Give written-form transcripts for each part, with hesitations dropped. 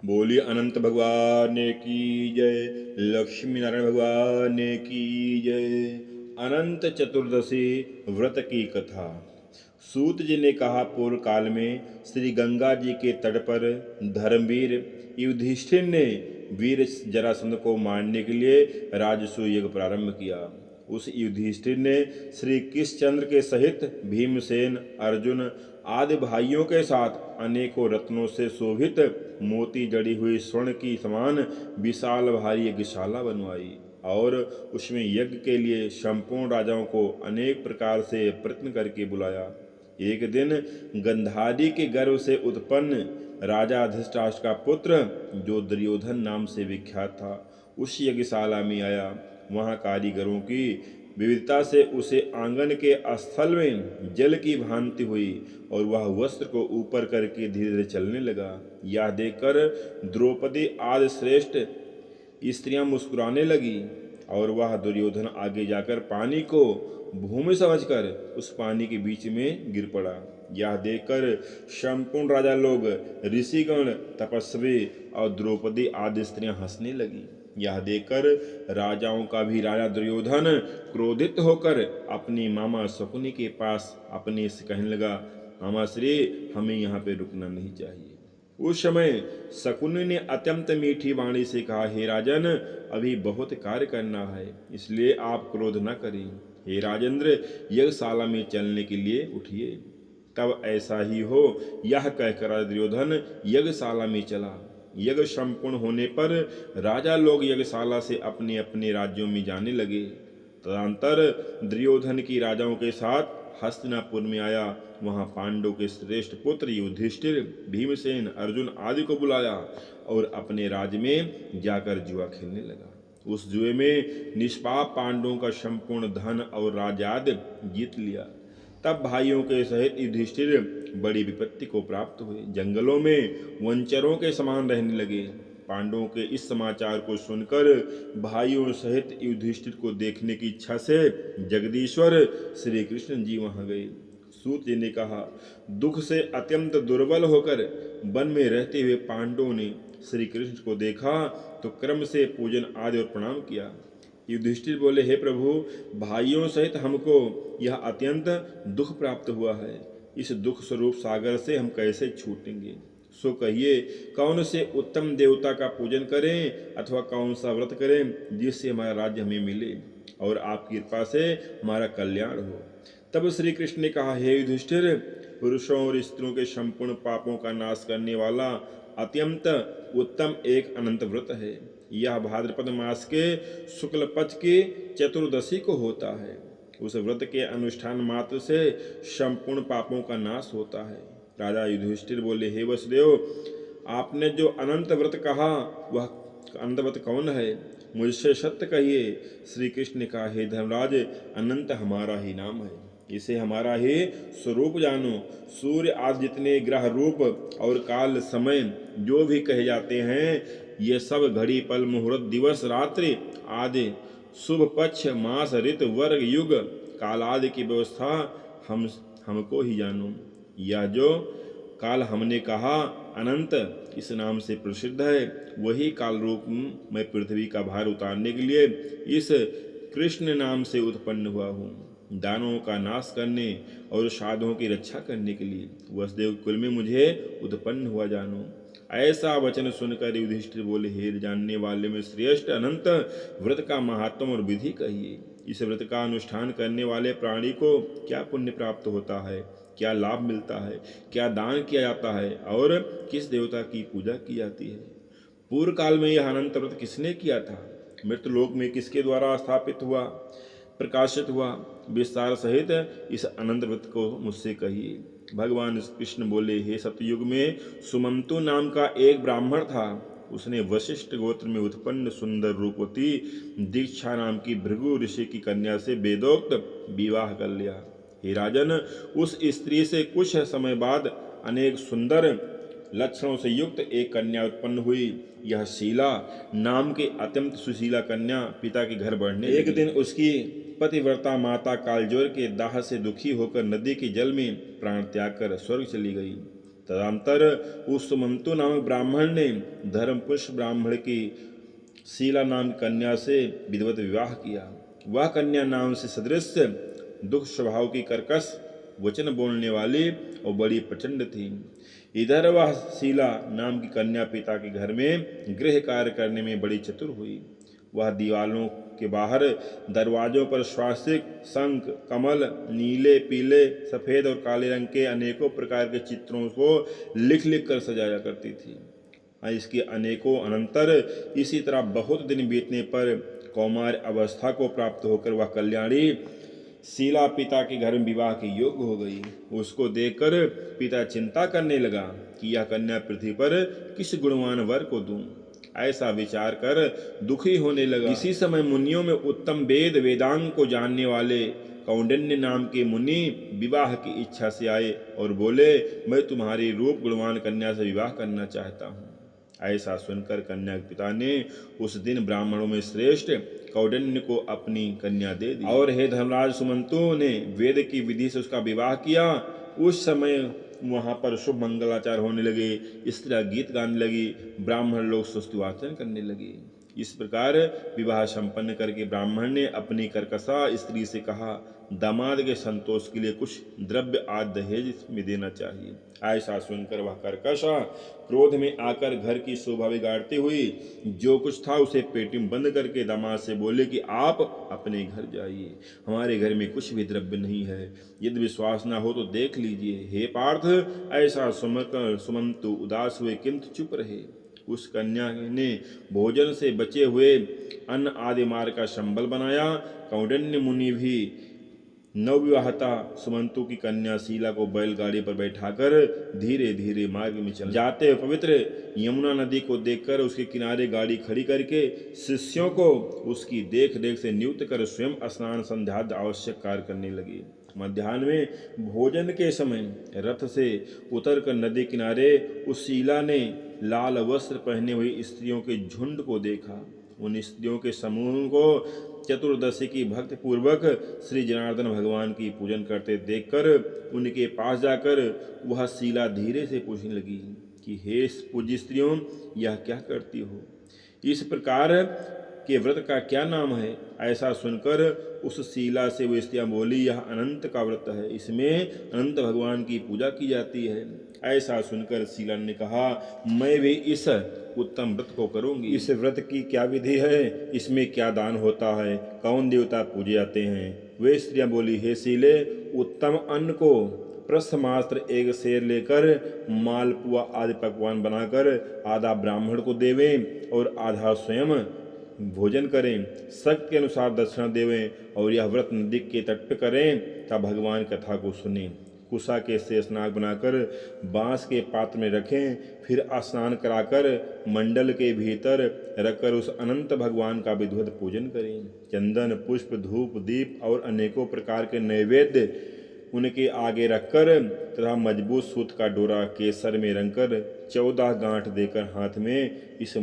बोलिए अनंत भगवान की जय। लक्ष्मी नारायण भगवान की जय। अनंत चतुर्दशी व्रत की कथा। सूत जी ने कहा, पूर्व काल में श्री गंगा जी के तट पर धर्मवीर युधिष्ठिर ने वीर जरासंध को मारने के लिए राजसूय यज्ञ प्रारंभ किया। उस युधिष्ठिर ने श्री कृष्णचंद्र के सहित भीमसेन, अर्जुन आदि भाइयों के साथ अनेकों रत्नों से शोभित मोती जड़ी हुई स्वर्ण की समान विशाल भारी यज्ञशाला बनवाई और उसमें यज्ञ के लिए संपूर्ण राजाओं को अनेक प्रकार से प्रयत्न करके बुलाया। एक दिन गंधारी के गर्भ से उत्पन्न राजा धृतराष्ट्र का पुत्र, जो दुर्योधन नाम से विख्यात था, उस यज्ञशाला में आया। वहाँ कारीगरों की विविधता से उसे आंगन के स्थल में जल की भांति हुई और वह वस्त्र को ऊपर करके धीरे धीरे चलने लगा। यह देखकर द्रौपदी आदि श्रेष्ठ स्त्रियां मुस्कुराने लगी और वह दुर्योधन आगे जाकर पानी को भूमि समझकर उस पानी के बीच में गिर पड़ा। यह देखकर संपूर्ण राजा लोग, ऋषिगण, तपस्वी और द्रौपदी आदि स्त्रियां हंसने लगी। यह देखकर राजाओं का भी राजा दुर्योधन क्रोधित होकर अपनी मामा शकुनी के पास अपने से कहने लगा, मामा श्री, हमें यहाँ पे रुकना नहीं चाहिए। उस समय शकुनी ने अत्यंत मीठी वाणी से कहा, हे राजन, अभी बहुत कार्य करना है, इसलिए आप क्रोध न करें। हे राजेंद्र, यज्ञशाला में चलने के लिए उठिए। तब ऐसा ही हो, यह कहकर दुर्योधन यज्ञशाला में चला। यज्ञ संपूर्ण होने पर राजा लोग यज्ञशाला से अपने अपने राज्यों में जाने लगे। तदंतर दुर्योधन की राजाओं के साथ हस्तिनापुर में आया। वहाँ पांडव के श्रेष्ठ पुत्र युधिष्ठिर, भीमसेन, अर्जुन आदि को बुलाया और अपने राज्य में जाकर जुआ खेलने लगा। उस जुए में निष्पाप पांडवों का संपूर्ण धन और राज्याद जीत लिया। तब भाइयों के सहित युधिष्ठिर बड़ी विपत्ति को प्राप्त हुए, जंगलों में वंचरों के समान रहने लगे। पांडवों के इस समाचार को सुनकर भाइयों सहित युधिष्ठिर को देखने की इच्छा से जगदीश्वर श्री कृष्ण जी वहां गए। सूत जी ने कहा, दुख से अत्यंत दुर्बल होकर वन में रहते हुए पांडवों ने श्री कृष्ण को देखा तो क्रम से पूजन आदि और प्रणाम किया। युधिष्ठिर बोले, हे प्रभु, भाइयों सहित हमको यह अत्यंत दुख प्राप्त हुआ है। इस दुख स्वरूप सागर से हम कैसे छूटेंगे? सो कहिए, कौन से उत्तम देवता का पूजन करें अथवा कौन सा व्रत करें जिससे हमारा राज्य हमें मिले और आपकी कृपा से हमारा कल्याण हो। तब श्री कृष्ण ने कहा, हे युधिष्ठिर, पुरुषों और स्त्रियों के संपूर्ण पापों का नाश करने वाला अत्यंत उत्तम एक अनंत व्रत है। यह भाद्रपद मास के शुक्ल पक्ष की चतुर्दशी को होता है। उस व्रत के अनुष्ठान मात्र से संपूर्ण पापों का नाश होता है। राजा युधिष्ठिर बोले, हे वसुदेव, आपने जो अनंत व्रत कहा वह अनंत व्रत कौन है? मुझसे सत्य कहिए। श्री कृष्ण ने कहा, हे धर्मराज, अनंत हमारा ही नाम है, इसे हमारा ही स्वरूप जानो। सूर्य आदि जितने ग्रह, रूप और काल समय जो भी कहे जाते हैं, ये सब घड़ी, पल, मुहूर्त, दिवस, रात्रि आदि, शुभ पक्ष, मास, ऋतु, वर्ग, युग, काल आदि की व्यवस्था हमको ही जानो। यह जो काल हमने कहा अनंत इस नाम से प्रसिद्ध है, वही काल रूप में पृथ्वी का भार उतारने के लिए इस कृष्ण नाम से उत्पन्न हुआ हूँ। दानवों का नाश करने और साधुओं की रक्षा करने के लिए वसुदेव कुल में मुझे उत्पन्न हुआ जानो। ऐसा वचन सुनकर युधिष्ठिर बोले, हे जानने वाले में श्रेष्ठ अनंत व्रत का महात्म और विधि कहिए। इस व्रत का अनुष्ठान करने वाले प्राणी को क्या पुण्य प्राप्त होता है, क्या लाभ मिलता है, क्या दान किया जाता है और किस देवता की पूजा की जाती है? पूर्व काल में यह अनंत व्रत किसने किया था? मृतलोक में किसके द्वारा स्थापित हुआ, प्रकाशित हुआ? विस्तार सहित इस अनंत व्रत को मुझसे कहिए। भगवान कृष्ण बोले, हे सतयुग में सुमंतु नाम का एक ब्राह्मण था। उसने वशिष्ठ गोत्र में उत्पन्न सुंदर रूपवती दीक्षा नाम की भृगु ऋषि की कन्या से वेदोक्त विवाह कर लिया। हे राजन, उस स्त्री से कुछ समय बाद अनेक सुंदर लक्षणों से युक्त एक कन्या उत्पन्न हुई। यह शीला नाम की अत्यंत सुशीला कन्या पिता के घर बढ़ने एक दिन उसकी पतिव्रता माता कालजोर के दाह से दुखी होकर नदी के जल में प्राण त्याग कर स्वर्ग चली गई। तदंतर उस सुमंतु नामक ब्राह्मण ने धर्मपुष्प ब्राह्मण की शीला नाम कन्या से विधिवत विवाह किया। वह कन्या नाम से सदृश दुख स्वभाव की कर्कश वचन बोलने वाली और बड़ी प्रचंड थी। इधर वह शीला नाम की कन्या पिता के घर में गृह कार्य करने में बड़ी चतुर हुई। वह दीवालों के बाहर दरवाजों पर स्वास्तिक, शंख, कमल, नीले, पीले, सफेद और काले रंग के अनेकों प्रकार के चित्रों को लिख लिख कर सजाया करती थी। इसके अनेकों अनंतर इसी तरह बहुत दिन बीतने पर कौमार अवस्था को प्राप्त होकर वह कल्याणी शीला पिता के घर में विवाह के योग्य हो गई। उसको देखकर पिता चिंता करने लगा कि यह कन्या पृथ्वी पर किस गुणवान वर को दूं। ऐसा विचार कर दुखी होने लगा। इसी समय मुनियों में उत्तम वेद वेदांग को जानने वाले कौंडिन्य नाम के मुनि विवाह की इच्छा से आए और बोले, मैं तुम्हारी रूप गुणवान कन्या से विवाह करना चाहता हूँ। ऐसा सुनकर कन्या के पिता ने उस दिन ब्राह्मणों में श्रेष्ठ कौंडिन्य को अपनी कन्या दे दी। और हे धर्मराज, सुमंतु ने वेद की विधि से उसका विवाह किया। उस समय वहां पर शुभ मंगलाचार होने लगे, स्त्रियां गीत गाने लगी, ब्राह्मण लोग स्तुतिवाचन करने लगे। इस प्रकार विवाह संपन्न करके ब्राह्मण ने अपनी कर्कशा स्त्री से कहा, दामाद के संतोष के लिए कुछ द्रव्य आदि दहेज में देना चाहिए। ऐसा सुनकर वह कर्कशा क्रोध में आकर घर की शोभा बिगाड़ती हुई जो कुछ था उसे पेटी में बंद करके दामाद से बोले कि आप अपने घर जाइए, हमारे घर में कुछ भी द्रव्य नहीं है। यदि विश्वास न हो तो देख लीजिए। हे पार्थ, ऐसा सुनकर सुमंतु उदास हुए किंतु चुप रहे। उस कन्या ने भोजन से बचे हुए अन्न आदि मार्ग का संबल बनाया। कौंडिन्य मुनि भी नवविवाहिता सुमंतु की कन्या शीला को बैलगाड़ी पर बैठाकर धीरे धीरे मार्ग में चल जाते पवित्र यमुना नदी को देखकर उसके किनारे गाड़ी खड़ी करके शिष्यों को उसकी देख रेख से नियुक्त कर स्वयं स्नान संध्या आवश्यक कार्य करने लगे। मध्याह्न में भोजन के समय रथ से उतरकर नदी किनारे उस शीला ने लाल वस्त्र पहने हुई स्त्रियों के झुंड को देखा। उन स्त्रियों के समूह को चतुर्दशी की भक्ति पूर्वक श्री जनार्दन भगवान की पूजन करते देखकर उनके पास जाकर वह शीला धीरे से पूछने लगी कि हे पूज्य स्त्रियों, यह क्या करती हो? इस प्रकार के व्रत का क्या नाम है? ऐसा सुनकर उस शीला से वो स्त्रियां बोली, यह अनंत का व्रत है, इसमें अनंत भगवान की पूजा की जाती है। ऐसा सुनकर शीला ने कहा, मैं भी इस उत्तम व्रत को करूंगी। इस व्रत की क्या विधि है? इसमें क्या दान होता है? कौन देवता पूजे जाते हैं? वे स्त्रियां बोली, हे शीले, उत्तम अन्न को प्रस्थमात्र एक शेर लेकर मालपुआ आदि पकवान बनाकर आधा ब्राह्मण को देवें और आधा स्वयं भोजन करें, शक्ति के अनुसार दक्षिणा देवें और यह व्रत नदी के तट पर करें तब भगवान कथा को सुनें। कुशा के शेषनाग बनाकर बांस के पात्र में रखें, फिर स्नान कराकर मंडल के भीतर रखकर उस अनंत भगवान का विधिवत पूजन करें। चंदन, पुष्प, धूप, दीप और अनेकों प्रकार के नैवेद्य उनके आगे रखकर तथा मजबूत सूत का डोरा केसर में रंगकर 14 गांठ देकर हाथ में इस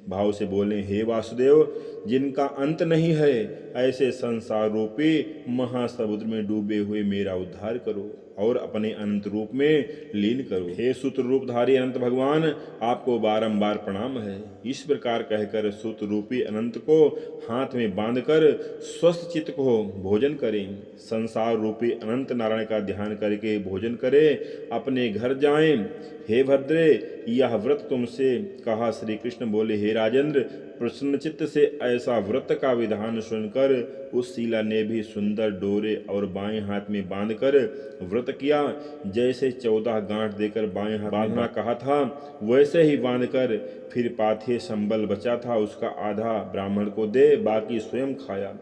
भाव से बोले, हे वासुदेव, जिनका अंत नहीं है, ऐसे संसार रूपी महासमुद्र में डूबे हुए मेरा उद्धार करो और अपने अनंत रूप में लीन करो। हे सूत्र रूपधारी अनंत भगवान, आपको बारंबार प्रणाम है। इस प्रकार कहकर सूत्र रूपी अनंत को हाथ में बांधकर स्वस्थ चित्त को भोजन करें। संसार रूपी अनंत नारायण का ध्यान करके भोजन करें, अपने घर जाएं। हे भद्रे, यह व्रत तुमसे कहा। श्री कृष्ण बोले, हे राजेंद्र, प्रसन्न चित्त से ऐसा व्रत का विधान सुनकर उस शीला ने भी सुंदर डोरे और बाएं हाथ में बांधकर व्रत किया। जैसे 14 गांठ देकर बाएं हाथ बांधना कहा था वैसे ही बांधकर फिर पाथे संबल बचा था उसका आधा ब्राह्मण को दे, बाकी स्वयं खाया।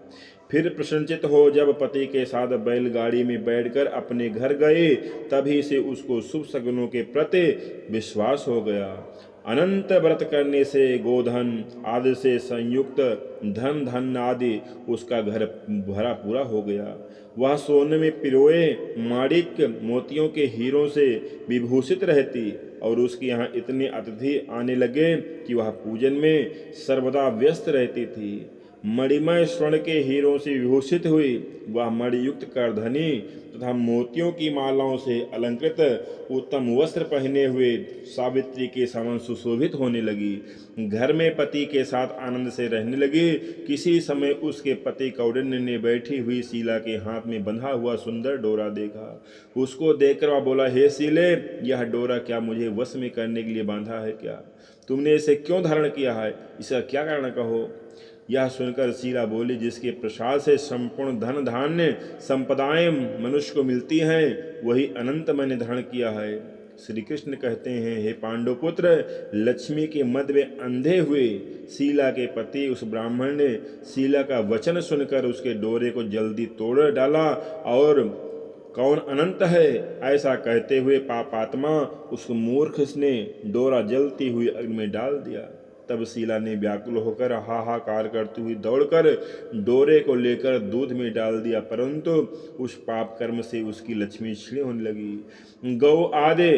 फिर प्रसन्नचित हो जब पति के साथ बैलगाड़ी में बैठकर अपने घर गए, तभी से उसको शुभ शगुनों के प्रति विश्वास हो गया। अनंत व्रत करने से गोधन आदि से संयुक्त धन धन आदि उसका घर भरा पूरा हो गया। वह सोने में पिरोए माणिक मोतियों के हीरों से विभूषित रहती और उसके यहाँ इतने अतिथि आने लगे कि वह पूजन में सर्वदा व्यस्त रहती थी। मणिमय स्वर्ण के हीरों से विभूषित हुई, वह मणियुक्त करधनी तथा मोतियों की मालाओं से अलंकृत उत्तम वस्त्र पहने हुए सावित्री के समान सुशोभित होने लगी। घर में पति के साथ आनंद से रहने लगी। किसी समय उसके पति कौंडिन्य ने बैठी हुई शीला के हाथ में बंधा हुआ सुंदर डोरा देखा। उसको देखकर वह बोला, हे शीले, यह डोरा क्या मुझे वश में करने के लिए बांधा है क्या? तुमने इसे क्यों धारण किया है? इसका क्या कारण कहो? यह सुनकर शीला बोली, जिसके प्रसाद से संपूर्ण धन धान्य संपदाएं मनुष्य को मिलती हैं, वही अनंत मैंने धारण किया है। श्री कृष्ण कहते हैं, हे पांडव पुत्र, लक्ष्मी के मद में अंधे हुए शीला के पति उस ब्राह्मण ने शीला का वचन सुनकर उसके डोरे को जल्दी तोड़ डाला और कौन अनंत है ऐसा कहते हुए पापात्मा उस मूर्ख ने डोरा जलती हुई अग्नि में डाल दिया। तब शीला ने व्याकुल होकर हाहाकार करती हुई दौड़कर डोरे को लेकर दूध में डाल दिया, परंतु उस पाप कर्म से उसकी लक्ष्मी क्षीण होने लगी। गौ आदि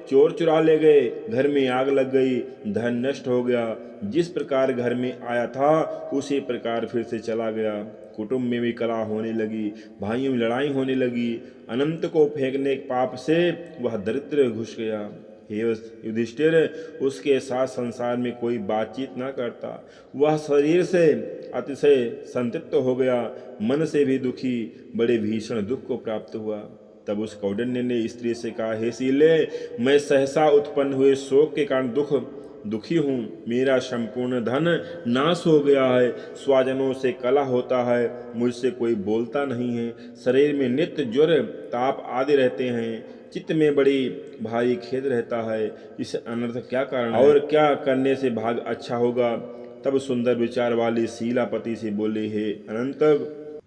चोर चुरा ले गए, घर में आग लग गई, धन नष्ट हो गया। जिस प्रकार घर में आया था उसी प्रकार फिर से चला गया। कुटुंब में भी कलह होने लगी, भाइयों में लड़ाई होने लगी। अनंत को फेंकने के पाप से वह दरिद्र घुस गया। हे युधिष्ठिर, उसके साथ संसार में कोई बातचीत न करता। वह शरीर से अतिशय संतप्त हो गया, मन से भी दुखी, बड़े भीषण दुख को प्राप्त हुआ। तब उस कौंडिन्य ने स्त्री से कहा, हे शीले, मैं सहसा उत्पन्न हुए शोक के कारण दुखी हूँ। मेरा संपूर्ण धन नाश हो गया है, स्वजनों से कलह होता है, मुझसे कोई बोलता नहीं है, शरीर में नित्य ज्वर ताप आदि रहते हैं, चित्त में बड़ी भारी खेद रहता है। इस अनर्थ क्या कारण है और क्या करने से भाग अच्छा होगा? तब सुंदर विचार वाली शीला पति से बोली, हे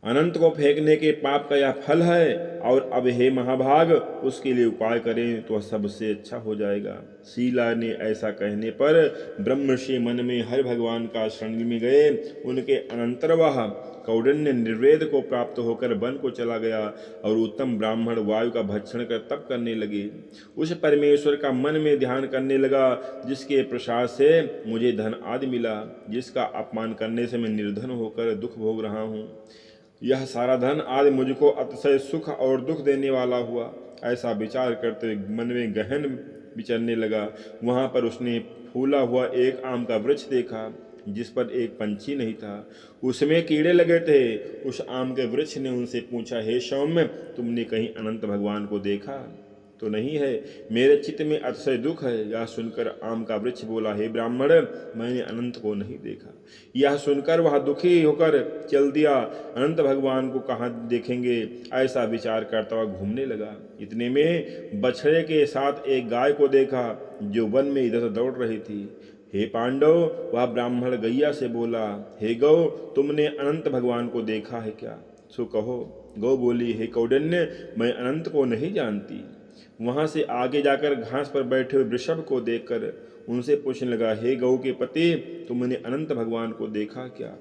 अनंत को फेंकने के पाप का यह फल है, और अब हे महाभाग, उसके लिए उपाय करें तो सबसे अच्छा हो जाएगा। शीला ने ऐसा कहने पर ब्रह्मर्षि मन में हर भगवान का शरण में गए। उनके अनंतर वह कौंडिन्य निर्वेद को प्राप्त होकर वन को चला गया और उत्तम ब्राह्मण वायु का भक्षण कर तप करने लगे। उस परमेश्वर का मन में ध्यान करने लगा, जिसके प्रसाद से मुझे धन आदि मिला, जिसका अपमान करने से मैं निर्धन होकर दुख भोग रहा हूँ। यह सारा धन आदि मुझको अतिशय सुख और दुख देने वाला हुआ। ऐसा विचार करते मन में गहन विचरने लगा। वहाँ पर उसने फूला हुआ एक आम का वृक्ष देखा, जिस पर एक पंछी नहीं था, उसमें कीड़े लगे थे। उस आम के वृक्ष ने उनसे पूछा, हे सौम्य, तुमने कहीं अनंत भगवान को देखा तो नहीं है? मेरे चित्त में अतिशय दुख है। यह सुनकर आम का वृक्ष बोला, हे ब्राह्मण, मैंने अनंत को नहीं देखा। यह सुनकर वह दुखी होकर चल दिया। अनंत भगवान को कहाँ देखेंगे, ऐसा विचार करता हुआ घूमने लगा। इतने में बछड़े के साथ एक गाय को देखा, जो वन में इधर दौड़ रही थी। हे पांडव, वह ब्राह्मण गैया से बोला, हे गौ, तुमने अनंत भगवान को देखा है क्या? सो कहो। गौ बोली, हे कौंडिन्य, मैं अनंत को नहीं जानती। वहां से आगे जाकर घास पर बैठे हुए वृषभ को देखकर उनसे पूछने लगा, हे गौ के पति, तुमने अनंत भगवान को देखा क्या?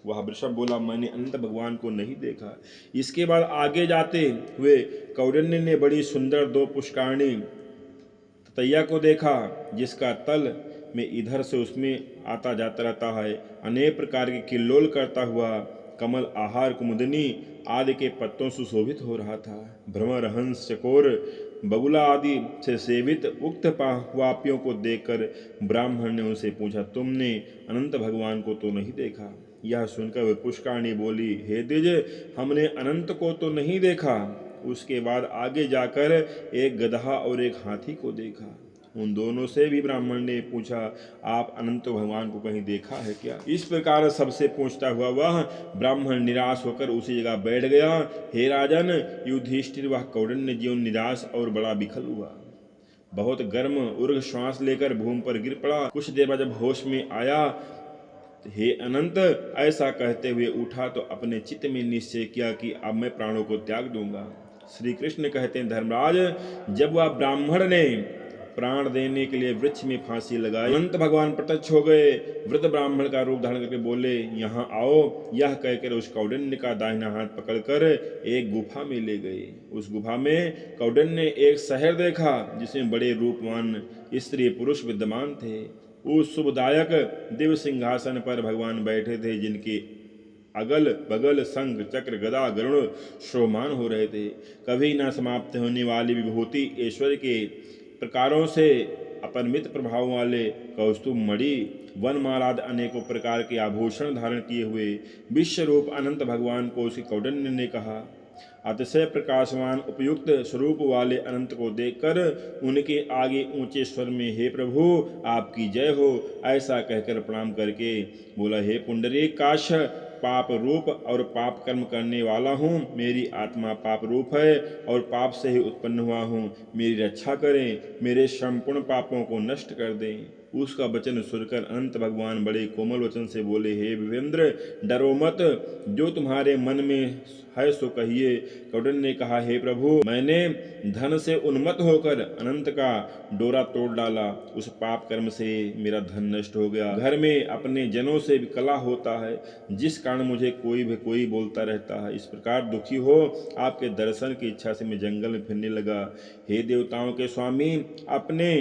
वह वृषभ बोला, मैंने अनंत भगवान को नहीं देखा। इसके बाद आगे जाते हुए कौंडिन्य ने बड़ी सुंदर दो पुष्करणी ततैया को देखा, जिसका तल में इधर से उसमें आता जाता रहता है। अनेक प्रकार के किल्लोल करता हुआ कमल आहार कुमुदनी आदि के पत्तों से शोभित हो रहा था। भ्रमर, हंस, चकोर, बगुला आदि से सेवित उक्त वापियों को देखकर ब्राह्मण ने उनसे पूछा, तुमने अनंत भगवान को तो नहीं देखा? यह सुनकर वे पुष्करणी बोली, हे द्विज, हमने अनंत को तो नहीं देखा। उसके बाद आगे जाकर एक गधा और एक हाथी को देखा। उन दोनों से भी ब्राह्मण ने पूछा, आप अनंत भगवान को कहीं देखा है क्या? इस प्रकार सबसे पूछता हुआ वह ब्राह्मण निराश होकर उसी जगह बैठ गया। हे राजन युधिष्ठिर, वह कौंडिन्य जीवन निराश और बड़ा विकल हुआ। बहुत गर्म उर्ग श्वास लेकर भूमि पर गिर पड़ा। कुछ देर बाद जब होश में आया, हे अनंत ऐसा कहते हुए उठा तो अपने चित्त में निश्चय किया कि अब मैं प्राणों को त्याग दूंगा। श्री कृष्ण कहते हैं, धर्मराज, जब वह ब्राह्मण ने प्राण देने के लिए वृक्ष में फांसी लगाई, अनंत भगवान प्रत्यक्ष हो गए। वृद्ध ब्राह्मण का रूप धारण करके बोले, यहाँ आओ। यह कहकर उस कौंडिन्य का दाहिना हाथ पकड़कर एक गुफा में ले गए। उस गुफा में कौंडिन्य ने एक शहर देखा, जिसमें बड़े रूपवान स्त्री पुरुष विद्यमान थे। उस शुभदायक दिव्य सिंहासन पर भगवान बैठे थे, जिनके अगल बगल शंख चक्र गदा गरुड़ शोभमान हो रहे थे। कभी न समाप्त होने वाली विभूति ऐश्वर्य के प्रकारों से अपरिमित प्रभाव वाले कौस्तुभ मणि वनमालाद अनेकों प्रकार के आभूषण धारण किए हुए विश्वरूप अनंत भगवान को श्री कौंडिन्य ने कहा। अतिशय प्रकाशवान उपयुक्त स्वरूप वाले अनंत को देखकर उनके आगे ऊंचे स्वर में हे प्रभु आपकी जय हो ऐसा कहकर प्रणाम करके बोला, हे पुंडरीक काश पाप रूप और पाप कर्म करने वाला हूँ। मेरी आत्मा पाप रूप है और पाप से ही उत्पन्न हुआ हूँ। मेरी रक्षा करें, मेरे संपूर्ण पापों को नष्ट कर दें। उसका वचन सुनकर अनंत भगवान बड़े कोमल वचन से बोले, हे विवेंद्र डरो मत, जो तुम्हारे मन में है सो कहिए। कौंडिन्य ने कहा, हे प्रभु मैंने धन से उन्मत्त होकर अनंत का डोरा तोड़ डाला, उस पाप कर्म से मेरा धन नष्ट हो गया। घर में अपने जनों से कलह होता है, जिस कारण मुझे कोई बोलता रहता है। इस प्रकार दुखी हो आपके दर्शन की इच्छा से मैं जंगल में फिरने लगा। हे देवताओं के स्वामी, अपने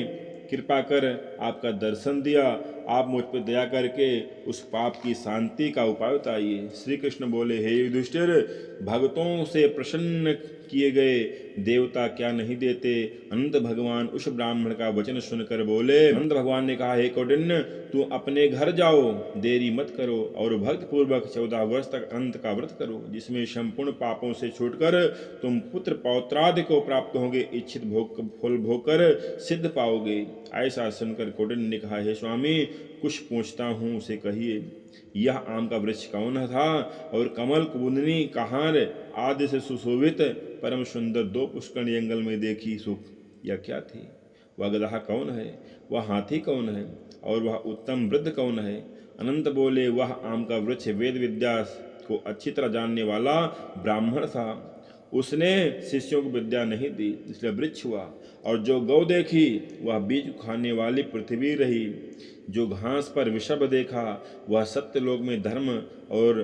कृपा कर आपका दर्शन दिया, आप मुझ पर दया करके उस पाप की शांति का उपाय बताइए। श्री कृष्ण बोले, हे युधिष्ठिर, भक्तों से प्रसन्न किए गए देवता क्या नहीं देते। अनंत भगवान उस ब्राह्मण का वचन सुनकर बोले। अनंत भगवान ने कहा, हे कौंडिन्य, तू अपने घर जाओ, देरी मत करो और भक्त पूर्वक 14 वर्ष तक अनंत का व्रत करो, जिसमें संपूर्ण पापों से छूटकर तुम पुत्र पौत्रादि को प्राप्त होंगे, इच्छित फल भोगकर सिद्ध पाओगे। ऐसा सुनकर कौंडिन्य ने कहा, हे स्वामी कुछ पूछता हूँ, उसे कहिए। यह आम का वृक्ष कौन था और कमल कुमुदनी कहार आदि से सुशोभित परम सुंदर 2 पुष्करणी जंगल में देखी सुख यह क्या थी। वह गधा कौन है, वह हाथी कौन है और वह उत्तम वृद्ध कौन है। अनंत बोले, वह आम का वृक्ष वेद विद्या को अच्छी तरह जानने वाला ब्राह्मण था। उसने शिष्यों को विद्या नहीं दी, इसलिए वृक्ष हुआ। और जो गौ देखी वह बीज खाने वाली पृथ्वी रही। जो घास पर वृषभ देखा वह सत्यलोक में धर्म और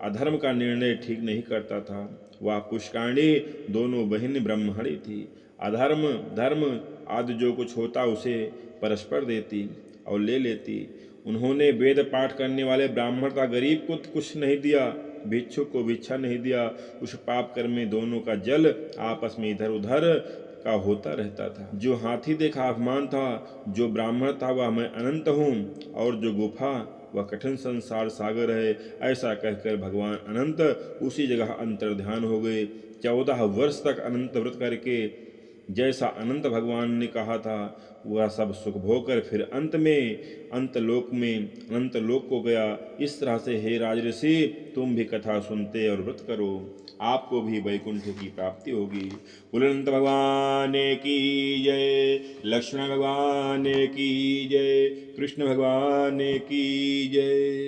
अधर्म का निर्णय ठीक नहीं करता था। वह पुष्करणी दोनों बहन ब्रह्मणी थी। अधर्म धर्म आदि जो कुछ होता उसे परस्पर देती और ले लेती। उन्होंने वेद पाठ करने वाले ब्राह्मण का गरीब को कुछ नहीं दिया, भिक्षुक को भिक्षा नहीं दिया। उस पाप कर्म में दोनों का जल आपस में इधर उधर का होता रहता था। जो हाथी देखा अपमान था, जो ब्राह्मण था वह मैं अनंत हूँ, और जो गुफा वह कठिन संसार सागर है। ऐसा कहकर भगवान अनंत उसी जगह अंतर्ध्यान हो गए। 14 वर्ष तक अनंत व्रत करके जैसा अनंत भगवान ने कहा था वह सब सुख भोग कर फिर अंत में अनंत लोक को गया। इस तरह से हे राजऋषि, तुम भी कथा सुनते और व्रत करो, आपको भी वैकुंठ की प्राप्ति होगी। अनंत भगवान की जय, लक्ष्मण भगवान की जय, कृष्ण भगवान की जय।